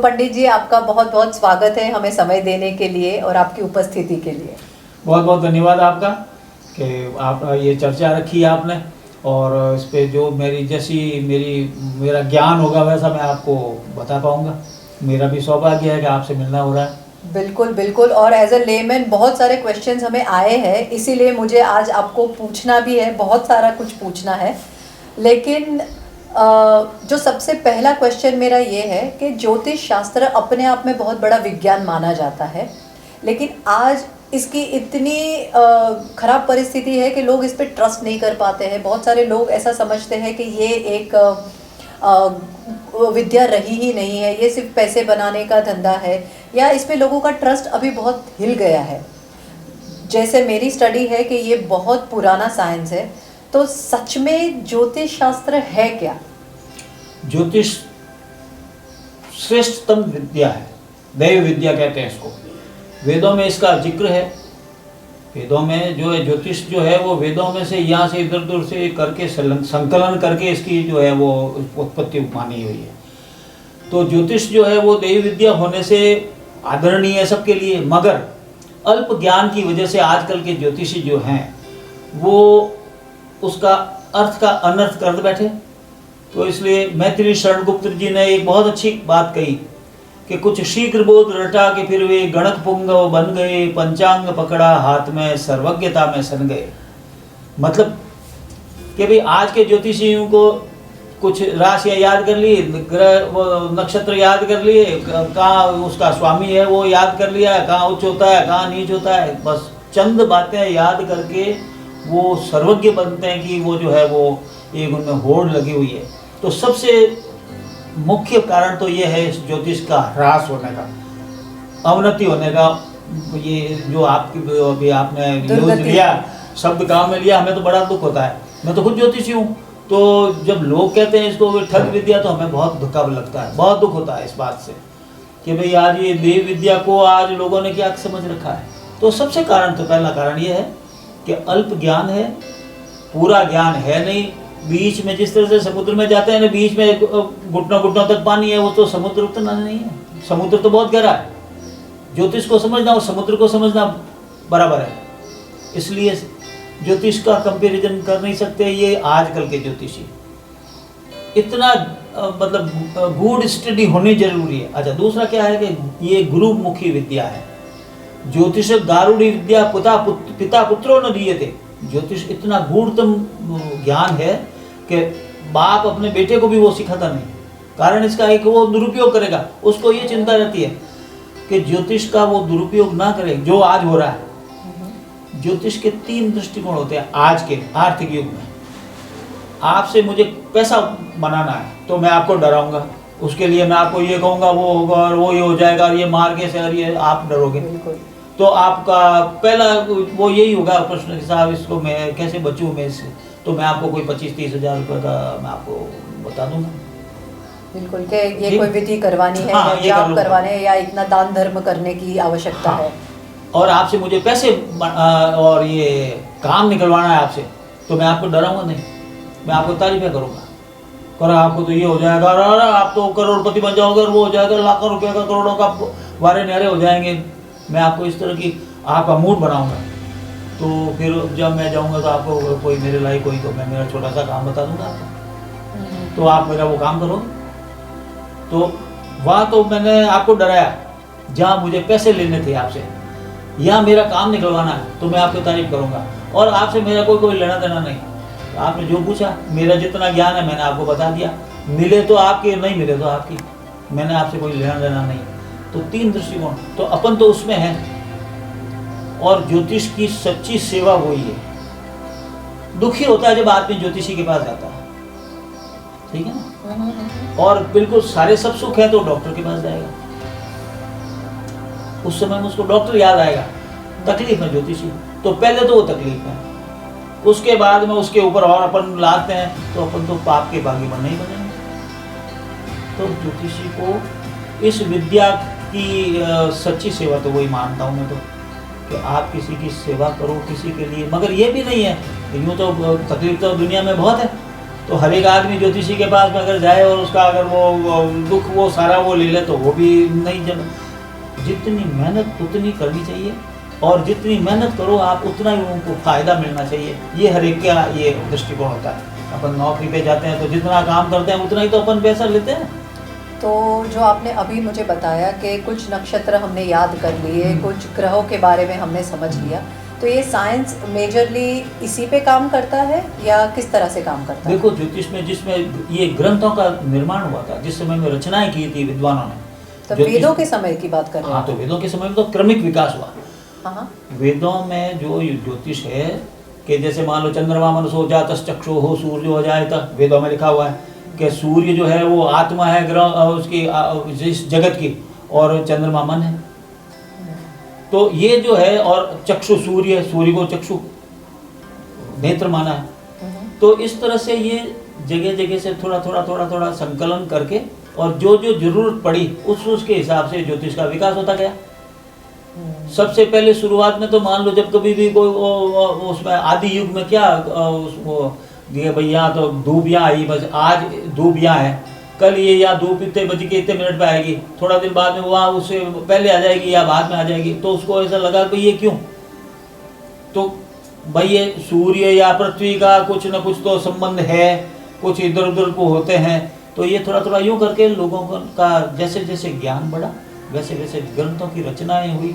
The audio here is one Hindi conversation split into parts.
पंडित जी, आपका बहुत बहुत स्वागत है हमें समय देने के लिए और आपकी उपस्थिति के लिए। बहुत बहुत धन्यवाद आपका कि आप ये चर्चा रखी है आपने, और इस पे जो मेरा ज्ञान होगा वैसा मैं आपको बता पाऊंगा। मेरा भी सौभाग्य है कि आपसे मिलना हो रहा है। बिल्कुल बिल्कुल, और एज अ लेमैन बहुत सारे क्वेश्चंस हमें आए हैं, इसीलिए मुझे आज आपको पूछना भी है, बहुत सारा कुछ पूछना है। लेकिन जो सबसे पहला क्वेश्चन मेरा ये है कि ज्योतिष शास्त्र अपने आप में बहुत बड़ा विज्ञान माना जाता है, लेकिन आज इसकी इतनी ख़राब परिस्थिति है कि लोग इस पर ट्रस्ट नहीं कर पाते हैं। बहुत सारे लोग ऐसा समझते हैं कि ये एक विद्या रही ही नहीं है, ये सिर्फ पैसे बनाने का धंधा है, या इसमें लोगों का ट्रस्ट अभी बहुत हिल गया है। जैसे मेरी स्टडी है कि ये बहुत पुराना साइंस है, तो सच में ज्योतिष शास्त्र है क्या? ज्योतिष श्रेष्ठतम विद्या है, दैव विद्या कहते हैं इसको। वेदों में इसका जिक्र है। वेदों में जो है ज्योतिष जो है वो वेदों में से यहाँ से इधर उधर से करके संकलन करके इसकी जो है वो उत्पत्ति मानी हुई है। तो ज्योतिष जो है वो दैव विद्या होने से आदरणीय है सबके लिए, मगर अल्प ज्ञान की वजह से आजकल के ज्योतिषी जो हैं वो उसका अर्थ का अनर्थ कर बैठे। तो इसलिए मैथिली शरण गुप्त जी ने एक बहुत अच्छी बात कही कि कुछ शीघ्र बोध रटा के फिर वे गणक पुंगव बन गए, पंचांग पकड़ा हाथ में सर्वज्ञता में सन गए। मतलब कि भाई आज के ज्योतिषियों को कुछ राशियाँ याद कर ली, ग्रह वो नक्षत्र याद कर लिए, कहाँ उसका स्वामी है वो याद कर लिया, कहाँ उच्च होता है कहाँ नीच होता है, बस चंद बातें याद करके वो सर्वज्ञ बनते हैं कि वो जो है वो एक उनमें होड़ लगी हुई है। तो सबसे मुख्य कारण तो ये है इस ज्योतिष का ह्रास होने का, अवनति होने का। ये जो अभी आपने यूज लिया शब्द काम में लिया, हमें तो बड़ा दुख होता है। मैं तो खुद ज्योतिषी हूँ, तो जब लोग कहते हैं इसको ठग विद्या तो हमें बहुत धक्का लगता है, बहुत दुख होता है इस बात से कि भाई आज ये देव विद्या को आज लोगों ने क्या समझ रखा है। तो सबसे कारण तो पहला कारण ये है कि अल्प ज्ञान है, पूरा ज्ञान है नहीं। बीच में जिस तरह से समुद्र में जाते हैं ना, बीच में घुटनों घुटनों तक पानी है, वो तो समुद्र उतना नहीं है, समुद्र तो बहुत गहरा है। ज्योतिष को समझना और समुद्र को समझना बराबर है, इसलिए ज्योतिष का कंपैरिजन कर नहीं सकते ये आजकल के ज्योतिषी। इतना मतलब गूढ़ स्टडी होनी जरूरी है। अच्छा, दूसरा क्या है कि ये गुरुमुखी विद्या है। ज्योतिष गारुड़ी विद्या पिता पुत्रों न दिए थे। ज्योतिष इतना गूढ़तम ज्ञान है कि बाप अपने बेटे को भी वो सिखाता नहीं। कारण इसका एक वो दुरुपयोग करेगा, उसको ये चिंता रहती है कि ज्योतिष का वो दुरुपयोग ना करे, जो आज हो रहा है। ज्योतिष के 3 दृष्टिकोण होते हैं आज के आर्थिक युग में। आपसे मुझे पैसा बनाना है तो मैं आपको डराऊंगा, उसके लिए मैं आपको ये कहूँगा वो होगा और वो ये हो जाएगा, ये मार के से ये आप डरोगे। तो आपका पहला वो यही होगा प्रश्न कि साहब इसको मैं कैसे बचूं मैं इससे। तो मैं आपको कोई 25-30 हज़ार रुपये का मैं आपको बता दूंगा। बिल्कुल कि ये कोई विधि करवानी है, हाँ, या जाप करवाने या इतना दान धर्म करने की आवश्यकता है, और आपसे मुझे पैसे और ये काम निकलवाना है आपसे, तो मैं आपको डराऊंगा नहीं, मैं आपको तारीफें करूँगा। और आपको तो ये हो जाएगा, और आप तो करोड़पति बन जाओगे, और वो हो जाएगा लाखों रुपये का, करोड़ों का वारे न्यारे हो जाएंगे। मैं आपको इस तरह की आपका मूड बनाऊंगा। तो फिर जब मैं जाऊंगा तो आपको कोई मेरे लायक कोई तो मैं मेरा छोटा सा काम बता दूंगा आपको, तो आप मेरा वो काम करो। तो वहाँ तो मैंने आपको डराया जहाँ मुझे पैसे लेने थे आपसे, यहाँ मेरा काम निकलवाना है तो मैं आपकी तारीफ करूँगा, और आपसे मेरा कोई लेना देना नहीं। आपने जो पूछा, मेरा जितना ज्ञान है मैंने आपको बता दिया। मिले तो आपकी, नहीं मिले तो आपकी, मैंने आपसे कोई लेना देना नहीं। तो 3 दृष्टिकोण तो अपन तो उसमें है, और ज्योतिष की सच्ची सेवा वही है। दुखी होता है जब आदमी ज्योतिषी के पास जाता है, ठीक है ना, और बिल्कुल सारे सब सुख है तो डॉक्टर के पास जाएगा, उस समय में उसको डॉक्टर याद आएगा। तकलीफ है ज्योतिषी, तो पहले तो वो तकलीफ है, उसके बाद में उसके ऊपर और अपन लाते हैं तो अपन तो पाप के भागी बनने ही बनेंगे। तो ज्योतिषी को इस विद्या की सच्ची सेवा तो वही मानता हूँ मैं तो, कि आप किसी की सेवा करो किसी के लिए। मगर ये भी नहीं है, यूँ तो तकलीफ तो दुनिया में बहुत है, तो हर एक आदमी ज्योतिषी के पास में अगर जाए और उसका अगर वो दुख वो सारा वो ले ले तो वो भी नहीं जम। जितनी मेहनत उतनी करनी चाहिए, और जितनी मेहनत करो आप उतना ही उनको फ़ायदा मिलना चाहिए। ये हर एक का ये दृष्टिकोण होता है। अपन नौकरी पे जाते हैं तो जितना काम करते हैं उतना ही तो अपन पैसा लेते हैं। तो जो आपने अभी मुझे बताया कि कुछ नक्षत्र हमने याद कर लिए, कुछ ग्रहों के बारे में हमने समझ लिया, तो ये साइंस मेजरली इसी पे काम करता है या किस तरह से काम करता है? देखो, ज्योतिष में जिसमें ये ग्रंथों का निर्माण हुआ था, जिस समय में रचनाएं की थी विद्वानों ने, तो वेदों के समय की बात कर रहे हैं? हाँ, तो वेदों के समय में तो क्रमिक विकास हुआ। हाँ, वेदों में जो ज्योतिष है कि जैसे मान लो चंद्रमा मनसो जातस चक्षु हो सूर्य हो जाए, तक वेदों में लिखा हुआ है कि सूर्य जो है वो आत्मा है ग्रह उसकी इस जगत की, और चंद्रमा मन है। तो ये जो है, और चक्षु सूर्य, सूर्य को चक्षु नेत्र माना है। तो इस तरह से ये जगह जगह से थोड़ा थोड़ा संकलन करके, और जो जो जरूरत पड़ी उसके हिसाब से ज्योतिष का विकास होता गया। सबसे पहले शुरुआत में तो मान लो जब कभी भी कोई उसमें आदि युग में क्या ये भैया तो धूप यहाँ आई, बस आज धूप यहाँ है, कल ये या धूप इतने बजे के इतने मिनट पे आएगी, थोड़ा दिन बाद में वहाँ उससे पहले आ जाएगी या बाद में आ जाएगी। तो उसको ऐसा लगा कि ये क्यों, तो भाई ये सूर्य या पृथ्वी का कुछ न कुछ तो संबंध है, कुछ इधर उधर को होते हैं। तो ये थोड़ा यूँ करके लोगों का जैसे जैसे ज्ञान बढ़ा वैसे वैसे ग्रंथों की रचनाएं हुई,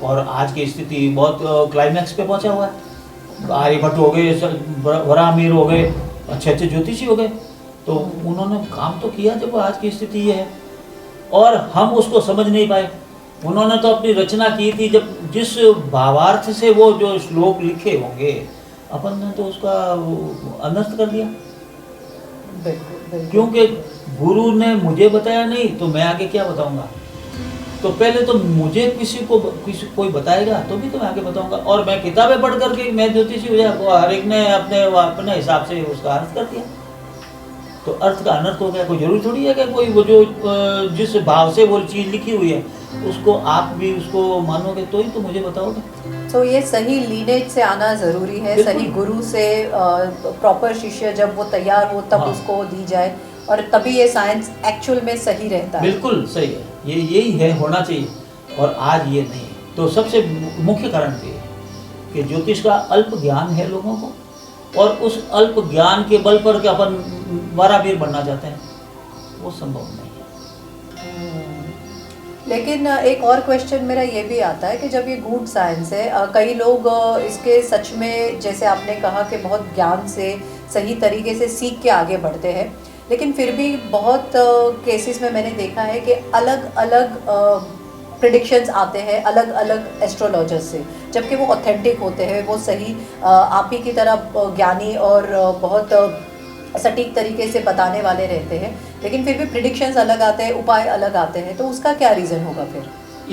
और आज की स्थिति बहुत क्लाइमैक्स पे पहुंचा हुआ है। आर्यभट्ट हो गए, वराहमिहिर हो गए, अच्छे अच्छे ज्योतिषी हो गए, तो उन्होंने काम तो किया जब आज की स्थिति ये है, और हम उसको समझ नहीं पाए। उन्होंने तो अपनी रचना की थी जब जिस भावार्थ से वो जो श्लोक लिखे होंगे, अपन ने तो उसका अनर्थ कर दिया। क्योंकि गुरु ने मुझे बताया नहीं तो मैं आगे क्या बताऊंगा। तो पहले तो मुझे किसी कोई बताएगा तो भी तो मैं आगे बताऊंगा, और मैं किताबें पढ़ करके मैं ज्योतिषी हो जाए, हर एक ने अपने हिसाब से उसका अर्थ कर दिया, तो अर्थ का अनर्थ हो गया। कोई जरूरी थोड़ी है कि कोई वो जो जिस भाव से वो चीज़ लिखी हुई है उसको आप भी उसको मानोगे तो ही तो मुझे बताओगे। तो ये सही लीनेज से आना ज़रूरी है, सही गुरु से प्रॉपर शिष्य जब वो तैयार हो तब उसको दी जाए, और तभी ये साइंस एक्चुअल में सही रहता है। बिल्कुल सही है, ये यही है, होना चाहिए, और आज ये नहीं है। तो सबसे मुख्य कारण ये है कि ज्योतिष का अल्प ज्ञान है लोगों को, और उस अल्प ज्ञान के बल पर कि अपन वारावीर बनना चाहते हैं, वो संभव नहीं है। लेकिन एक और क्वेश्चन मेरा ये भी आता है कि जब ये गूढ़ साइंस है, कई लोग इसके सच में जैसे आपने कहा कि बहुत ज्ञान से सही तरीके से सीख के आगे बढ़ते हैं, लेकिन फिर भी बहुत केसेस में मैंने देखा है कि अलग अलग प्रेडिक्शंस आते हैं अलग अलग एस्ट्रोलॉजर्स से, जबकि वो ऑथेंटिक होते हैं, वो सही आप ही की तरह ज्ञानी और बहुत सटीक तरीके से बताने वाले रहते हैं, लेकिन फिर भी प्रेडिक्शंस अलग आते हैं, उपाय अलग आते हैं। तो उसका क्या रीज़न होगा फिर?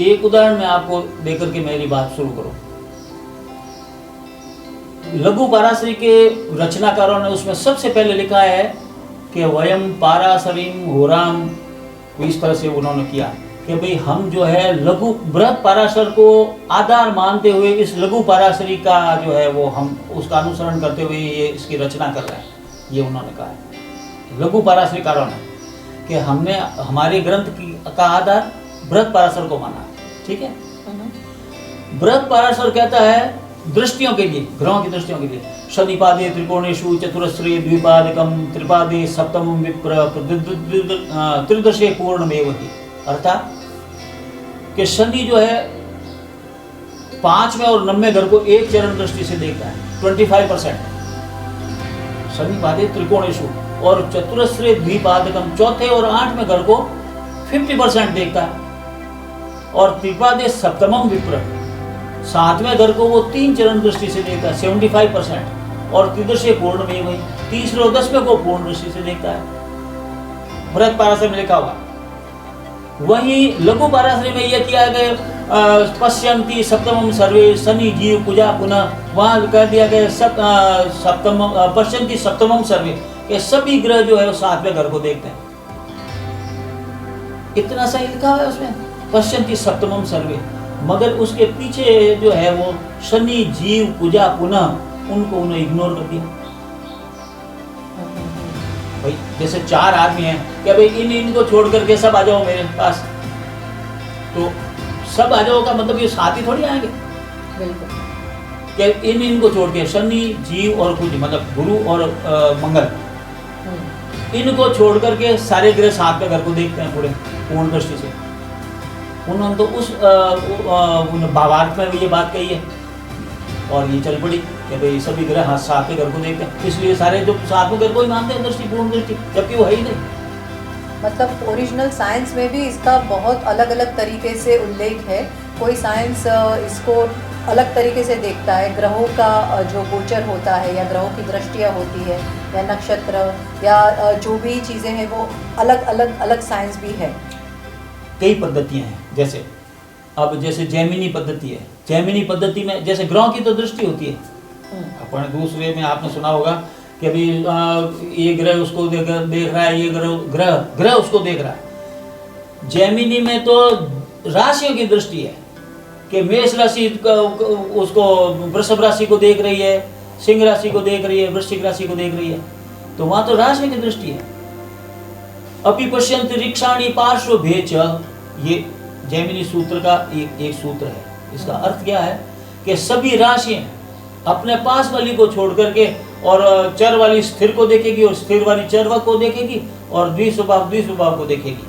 एक उदाहरण मैं आपको देकर के मेरी बात शुरू करूं। लघु पाराशरी के रचनाकारों ने उसमें सबसे पहले लिखा है कि वयम पाराशरीम होराम, इस तरह से उन्होंने किया कि भाई हम जो है लघु बृहद पाराशर को आधार मानते हुए इस लघु पाराशरी का जो है वो हम उसका अनुसरण करते हुए ये इसकी रचना कर रहे हैं, ये उन्होंने कहा है लघु पाराशरीकारों ने, कि हमने हमारे ग्रंथ का आधार बृहद पाराशर को माना। ठीक है, बृहद पाराशर कहता है दृष्टियों के लिए, ग्रहों की दृष्टियों के लिए, शनिपादे त्रिकोणेषु चतुरस्रे द्विपादकम त्रिपादे सप्तमं विप्र त्रिदशे पूर्णमेव हि, अर्थात कि शनि जो है 5वें और 90वें घर को एक चरण दृष्टि से देखता है, 25%। शनिपादे त्रिकोणेषु और चतुरस्रे द्विपादकम, चौथे और 8वें घर को 50% देखता है, और त्रिपादे सप्तमम विप्र, 7वें घर को वो 3 चरण दृष्टि से देखता है, 75%, और त्रिदशे पूर्ण में वही तीसरे और 10वें को पूर्ण दृष्टि से देखता है। बृहद पाराशर में लिखा हुआ। वहीं लघु पाराशरी में यह किया गया पश्यन्ति सप्तमम सर्वे शनि जीव कुजा पुनः, वहां कह दिया गया सप्तम पश्यन्ति सप्तमम सर्वे, के सभी ग्रह जो है 7वें घर को देखते हैं। इतना सही लिखा हुआ है उसमें, पश्यन्ति सप्तमम सर्वे, मगर उसके पीछे जो है वो शनि जीव कुजा पुनः, उनको उन्हें इग्नोर कर दिया। भाई जैसे 4 आदमी हैं क्या भाई इनको छोड़ करके सब आ जाओ मेरे पास, तो सब आ जाओ का मतलब ये साथ ही थोड़ी आएंगे। बिल्कुल। क्या इनको छोड़ के शनि जीव और कुछ मतलब गुरु और मंगल, इनको छोड़ करके सारे ग्रह साथ में घर को देखते हैं पूरे पूर्ण दृष्टि से। उन्होंने तो उस भावार्थ में भी ये बात कही है और ये चल पड़ी कि भाई सभी ग्रह हाथ साथ में घर को देखते हैं, इसलिए सारे जो साथ में घर को ही मानते हैं दृष्टि पूर्ण दृष्टि, जबकि वो है ही नहीं। मतलब ओरिजिनल साइंस में भी इसका बहुत अलग अलग तरीके से उल्लेख है। कोई साइंस इसको अलग तरीके से देखता है, ग्रहों का जो गोचर होता है या ग्रहों की दृष्टियाँ होती है या नक्षत्र या जो भी चीज़ें हैं वो अलग अलग अलग साइंस भी है। कई पद्धतियाँ हैं, जैसे अब जैसे जैमिनी पद्धति है, जैमिनी पद्धति में जैसे ग्रहों की तो दृष्टि होती है, अपन दूसरे में आपने सुना होगा कि अभी ये ग्रह उसको देख रहा है, ये ग्रह उसको देख रहा है। जैमिनी में तो राशियों की दृष्टि है कि मेष राशि उसको वृषभ राशि को देख रही है, सिंह राशि को देख रही है, वृश्चिक राशि को देख रही है, तो वहां तो राशियों की दृष्टि है। अपि पश्यन्त ऋक्षाणि पार्श्व भेच, ये जैमिनी सूत्र का एक सूत्र है। इसका अर्थ क्या है कि सभी राशियां अपने पास वाली को छोड़ करके और चर वाली स्थिर को देखेगी और स्थिर वाली चर को देखेगी और द्विस्वभाव को देखेगी,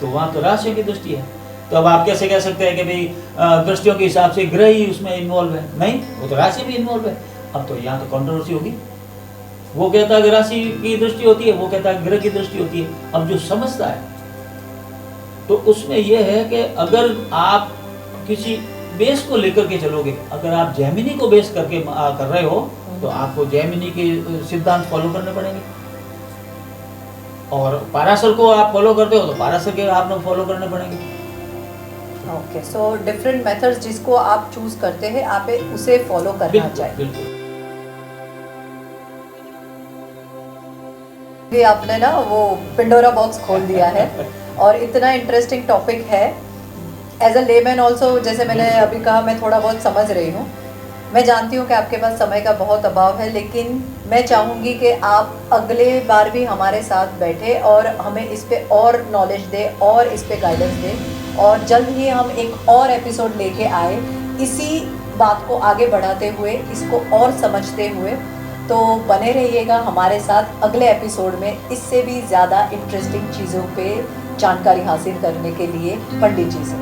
तो वहां तो राशियों की दृष्टि है। तो अब आप कैसे कह सकते हैं कि भाई दृष्टियों के हिसाब से ग्रह ही उसमें इन्वॉल्व है? नहीं, वो तो राशि भी इन्वॉल्व है। अब तो यहाँ तो कंट्रोवर्सी होगी, वो कहता है कि राशि की दृष्टि होती है, वो कहता है ग्रह की दृष्टि होती है। अब जो समझता है तो उसमें यह है कि अगर आप किसी बेस को लेकर के चलोगे, अगर आप जैमिनी को बेस करके कर रहे हो तो आपको जैमिनी के सिद्धांत फॉलो करने पड़ेंगे, और पाराशर को आप फॉलो करते हो तो पाराशर के आपने फॉलो करने पड़ेंगे। ओके, सो डिफरेंट मेथड्स जिसको आप चूज करते हैं आप उसे फॉलो करना चाहिए। बिल्कुल। ये आपने ना वो पिंडोरा बॉक्स खोल दिया है और इतना इंटरेस्टिंग टॉपिक है। एज अ लेमैन ऑल्सो, जैसे मैंने अभी कहा, मैं थोड़ा बहुत समझ रही हूँ। मैं जानती हूँ कि आपके पास समय का बहुत अभाव है, लेकिन मैं चाहूँगी कि आप अगले बार भी हमारे साथ बैठे और हमें इस पे और नॉलेज दें और इस पे गाइडेंस दें, और जल्द ही हम एक और एपिसोड लेके आए इसी बात को आगे बढ़ाते हुए, इसको और समझते हुए। तो बने रहिएगा हमारे साथ अगले एपिसोड में इससे भी ज़्यादा इंटरेस्टिंग चीज़ों पे जानकारी हासिल करने के लिए पंडित जी से।